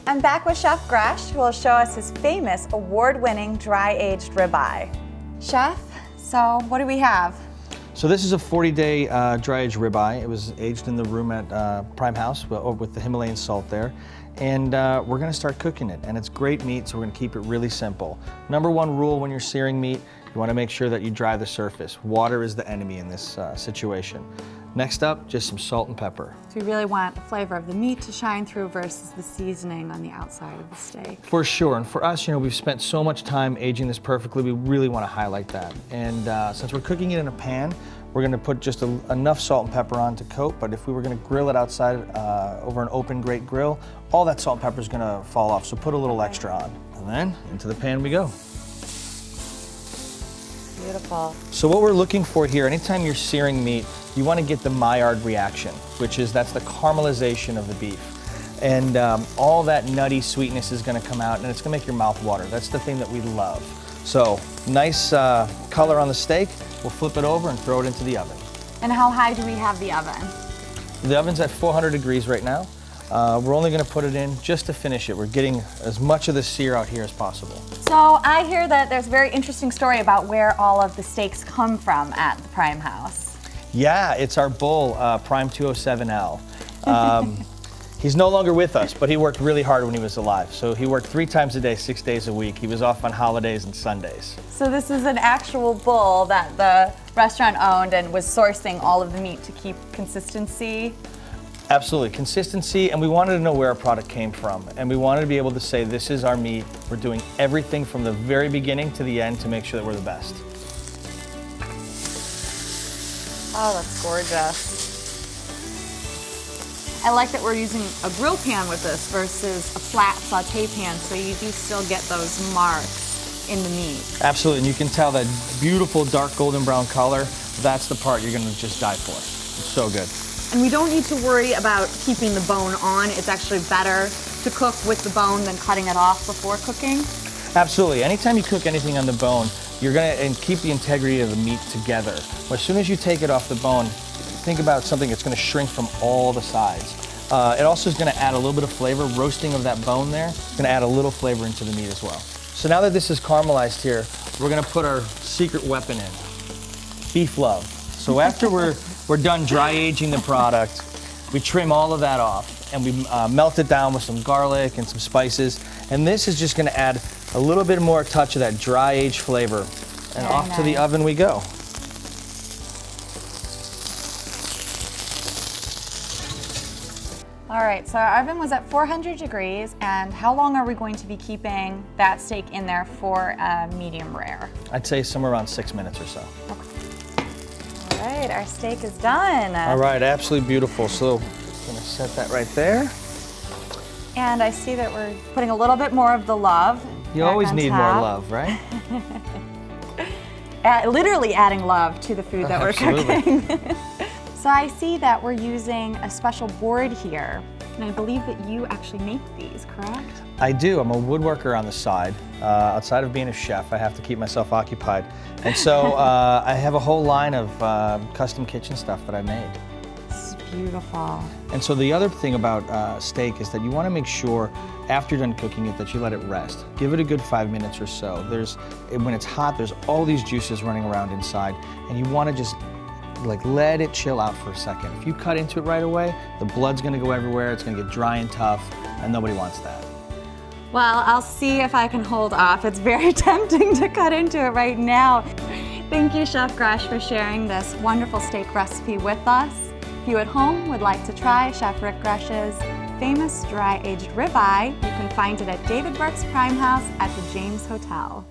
I'm back with Chef Gresh, who will show us his famous award-winning dry-aged ribeye. Chef, so what do we have? So this is a 40-day dry-aged ribeye. It was aged in the room at Prime House with the Himalayan salt there. And we're gonna start cooking it. And it's great meat, so we're gonna keep it really simple. Number one rule when you're searing meat, you wanna make sure that you dry the surface. Water is the enemy in this situation. Next up, just some salt and pepper. So we really want the flavor of the meat to shine through versus the seasoning on the outside of the steak. For sure, and for us, we've spent so much time aging this perfectly, we really want to highlight that. And since we're cooking it in a pan, we're going to put just enough salt and pepper on to coat, but if we were going to grill it outside over an open grate grill, all that salt and pepper is going to fall off, so put a little extra on. And then into the pan we go. Beautiful. So what we're looking for here, anytime you're searing meat, you want to get the Maillard reaction, that's the caramelization of the beef. And all that nutty sweetness is going to come out and it's going to make your mouth water. That's the thing that we love. So nice color on the steak. We'll flip it over and throw it into the oven. And how high do we have the oven? The oven's at 400 degrees right now. We're only going to put it in just to finish it. We're getting as much of the sear out here as possible. So I hear that there's a very interesting story about where all of the steaks come from at the Prime House. Yeah, it's our bull, Prime 207L. He's no longer with us, but he worked really hard when he was alive. So he worked 3 times a day, 6 days a week. He was off on holidays and Sundays. So this is an actual bull that the restaurant owned and was sourcing all of the meat to keep consistency? Absolutely, consistency, and we wanted to know where our product came from. And we wanted to be able to say, this is our meat. We're doing everything from the very beginning to the end to make sure that we're the best. Oh, that's gorgeous. I like that we're using a grill pan with this versus a flat saute pan, so you do still get those marks in the meat. Absolutely, and you can tell that beautiful dark golden brown color. That's the part you're gonna just die for. It's so good. And we don't need to worry about keeping the bone on. It's actually better to cook with the bone than cutting it off before cooking. Absolutely, anytime you cook anything on the bone, you're gonna keep the integrity of the meat together. As soon as you take it off the bone, think about something that's gonna shrink from all the sides. It also is gonna add a little bit of flavor. Roasting of that bone there is gonna add a little flavor into the meat as well. So now that this is caramelized here, we're gonna put our secret weapon in, beef love. So after we're done dry aging the product, we trim all of that off and we melt it down with some garlic and some spices. And this is just gonna add a little bit more touch of that dry aged flavor. And Very off nice. to the oven we go. All right, so our oven was at 400 degrees, and how long are we going to be keeping that steak in there for medium rare? I'd say somewhere around 6 minutes or so. All right, our steak is done. All right, absolutely beautiful. So I'm gonna set that right there. And I see that we're putting a little bit more of the love. You back always on need top. more love, right? Literally adding love to the food that we're Absolutely. cooking. So I see that we're using a special board here, and I believe that you actually make these, correct? I do. I'm a woodworker on the side. Outside of being a chef, I have to keep myself occupied. And so I have a whole line of custom kitchen stuff that I made. This is beautiful. And so the other thing about steak is that you want to make sure after you're done cooking it that you let it rest. Give it a good 5 minutes or so. When it's hot, there's all these juices running around inside, and you want to just let it chill out for a second. If you cut into it right away, the blood's gonna go everywhere, it's gonna get dry and tough, and nobody wants that. Well, I'll see if I can hold off. It's very tempting to cut into it right now. Thank you, Chef Gresh, for sharing this wonderful steak recipe with us. If you at home would like to try Chef Rick Gresh's famous dry-aged ribeye, you can find it at David Burke's Prime House at the James Hotel.